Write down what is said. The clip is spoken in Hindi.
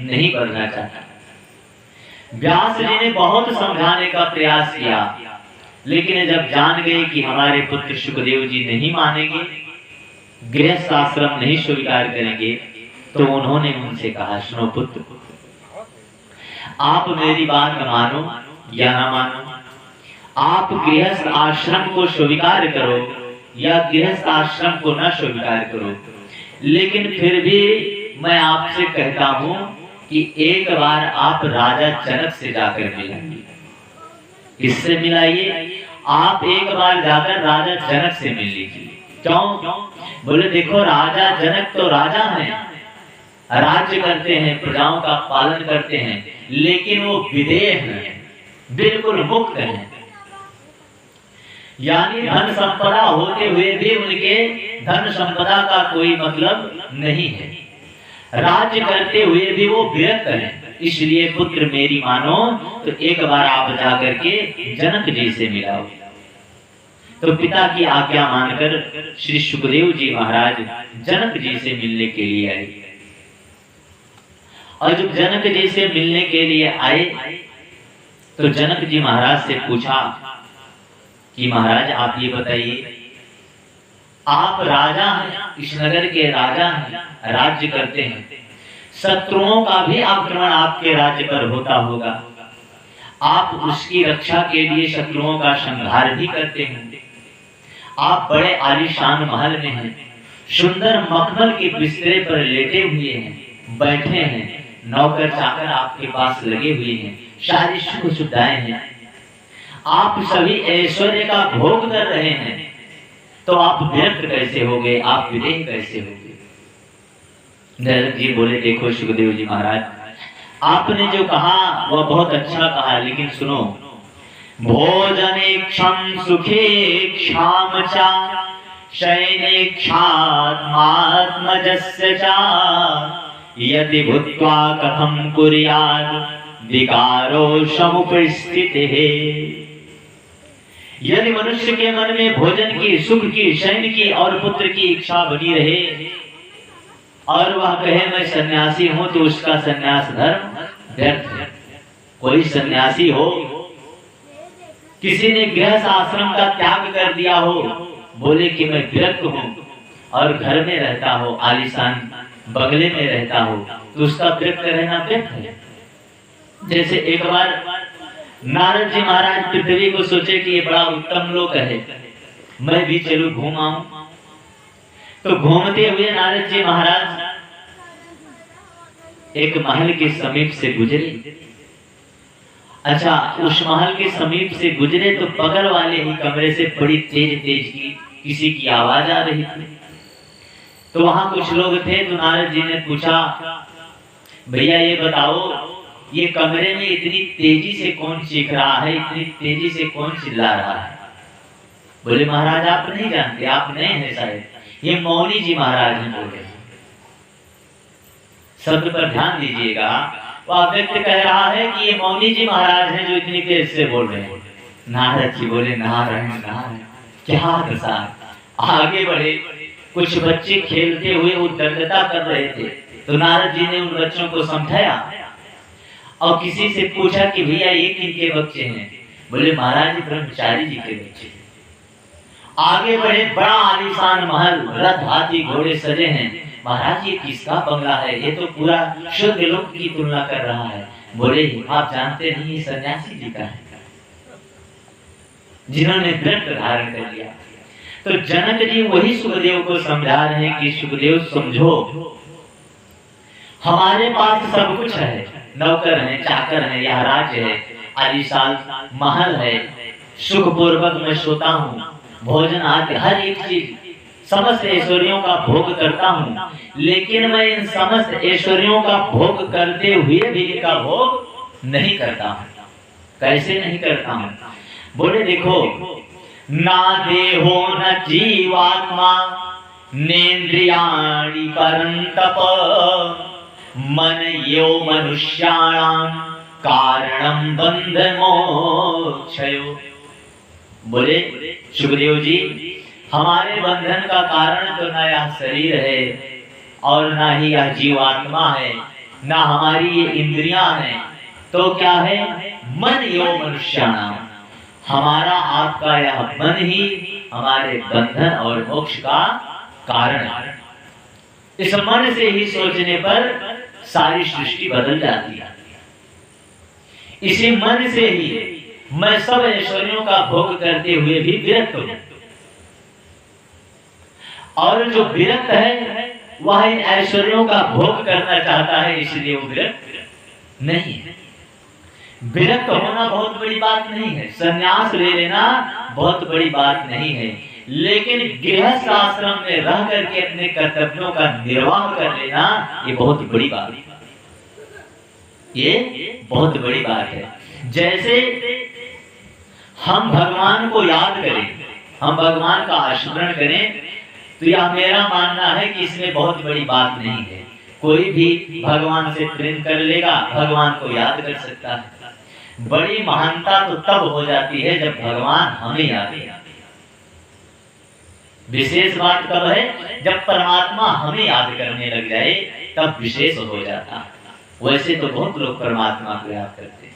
नहीं बढ़ना चाहता। व्यास जी ने बहुत समझाने का प्रयास किया, लेकिन जब जान गए कि हमारे पुत्र शुकदेव जी नहीं मानेंगे, गृहस्थ आश्रम नहीं स्वीकार करेंगे, तो उन्होंने उनसे कहा, सुनो पुत्र, आप मेरी बात मानो या ना मानो, आप गृहस्थ आश्रम को स्वीकार करो या गृहस्थ आश्रम को न स्वीकार करो, लेकिन फिर भी मैं आपसे कहता हूं कि एक बार आप राजा जनक से जाकर मिलाइए। किससे मिलाइए? आप एक बार जाकर राजा जनक से मिल लीजिए। क्यों? बोले देखो, राजा जनक तो राजा हैं, राज्य करते हैं, प्रजाओं का पालन करते हैं, लेकिन वो विदेह हैं, बिल्कुल मुक्त हैं। यानी धन संपदा होते हुए भी उनके धन संपदा का कोई मतलब नहीं है, राज्य करते हुए भी वो विरक्त हैं। इसलिए पुत्र मेरी मानो तो एक बार आप जाकर के जनक जी से मिलाओ। तो पिता की आज्ञा मानकर श्री सुखदेव जी महाराज जनक जी से मिलने के लिए आए। और जब जनक जी से मिलने के लिए आए तो जनक जी महाराज से पूछा कि महाराज आप ये बताइए, आप राजा हैं, इस नगर के राजा हैं, राज्य करते हैं, शत्रुओं का भी आक्रमण आपके राज्य पर होता होगा, आप उसकी रक्षा के लिए शत्रुओं का संहार भी करते हैं, आप बड़े आलीशान महल में हैं, सुंदर मखमल के बिस्तरे पर लेटे हुए हैं, बैठे हैं, नौकर चाकर आपके पास लगे हुए हैं, सारी सुख सुविधाएं हैं, आप सभी ऐश्वर्य का भोग कर रहे हैं, तो आप विरक्त कैसे हो गए, आप विदेह कैसे हो गए? जनक जी बोले, देखो सुखदेव जी महाराज, आपने जो कहा वह बहुत अच्छा कहा, लेकिन सुनो, भोजनेक्षम सुखेक्षाम च शयनेक्षात्मात्मजस्य च यदि भूत्वा कथं कुर्यात् विकारो समुपस्थितिः। यदि मनुष्य के मन में भोजन की, सुख की, शयन की और पुत्र की इच्छा बनी रहे और वह कहे मैं सन्यासी हूं, तो उसका सन्यास धर्म व्यर्थ है। कोई सन्यासी हो, किसी ने गृहस्थ आश्रम का त्याग कर दिया हो, बोले कि मैं विरक्त हूं और घर में रहता हो, आलीशान बंगले में रहता हो, तो उसका विरक्त रहना व्यर्थ है। जैसे एक बार नारद जी महाराज पृथ्वी को सोचे कि ये बड़ा उत्तम लोक है, मैं भी चलूं घूम आऊं। तो घूमते हुए नारद जी महाराज एक महल के समीप से गुजरे। अच्छा, उस महल के समीप से गुजरे तो बगल वाले ही कमरे से बड़ी तेज तेज की किसी की आवाज आ रही थी। तो वहां कुछ लोग थे, तो नारद जी ने पूछा, भैया ये बताओ, ये कमरे में इतनी तेजी से कौन चीख रहा है, इतनी तेजी से कौन चिल्ला रहा है? बोले महाराज आप नहीं जानते, आप नए हैं शायद, ये मौनी जी महाराज हैं बोले। शब्द पर ध्यान दीजिएगा, वह व्यक्ति कह रहा है कि ये मौनी जी महाराज हैं जो इतनी तेज से बोल रहे हैं। नारद जी बोले नारायण नारायण, क्या दशा। आगे बढ़े, कुछ बच्चे खेलते हुए उद्दंडता कर रहे थे, तो नारद जी ने उन बच्चों को समझाया और किसी से पूछा कि भैया ये किनके बच्चे हैं? बोले महाराज जी ब्रह्मचारी जी के बच्चे। आगे बढ़े, बड़ा आलीशान महल, रथ हाथी घोड़े सजे हैं। महाराज ये किसका बंगला है? ये तो पूरा शुद्ध लोक की तुलना कर रहा है। बोले आप जानते नहीं, ये सन्यासी जी का है, जिन्होंने व्रत धारण कर लिया। तो जनक जी वही सुखदेव को समझा रहे हैं कि सुखदेव समझो, हमारे पास सब कुछ है, नौकर है, चाकर है, यह राज्य है, आलीशान महल है, सुख पूर्वक मैं सोता हूँ, भोजन आदि हर एक चीज, समस्त ऐश्वर्यों का भोग करता हूँ, लेकिन मैं इन समस्त ऐश्वर्यों का भोग करते हुए भी इनका भोग नहीं करता हूँ। कैसे नहीं करता हूँ? बोले देखो, ना देहो न जीवात्मा नेन्द्रियाणि परन्तप मन यो मनुष्याणां कारणं बंध मोक्षयो। बोले सुखदेव जी, हमारे बंधन का कारण तो न यह शरीर है और ना ही यह जीवात्मा है, ना हमारी ये इंद्रियां हैं, तो क्या है? मन यो मनुष्याणाम, हमारा आपका यह मन ही हमारे बंधन और मोक्ष का कारण है। इस मन से ही सोचने पर सारी सृष्टि बदल जाती है। इसी मन से ही मैं सब ऐश्वर्यों का भोग करते हुए भी विरक्त हूं, और जो विरक्त है वह इन ऐश्वर्यों का भोग करना चाहता है, इसलिए वो विरक्त नहीं है। विरक्त होना बहुत बड़ी बात नहीं है, संन्यास ले लेना बहुत बड़ी बात नहीं है, लेकिन गृहस्थ आश्रम में रह करके अपने कर्तव्यों का निर्वाह कर लेना ये बहुत बड़ी बात है। ये बहुत बड़ी बात है। जैसे हम भगवान को याद करें, हम भगवान का स्मरण करें, तो यह मेरा मानना है कि इसमें बहुत बड़ी बात नहीं है। कोई भी भगवान से प्रेम कर लेगा, भगवान को याद कर सकता है। बड़ी महानता तो तब हो जाती है जब भगवान हमें याद करते। विशेष बात कब है? जब परमात्मा हमें याद करने लग जाए, तब विशेष हो जाता है। वैसे तो बहुत लोग परमात्मा को याद करते हैं।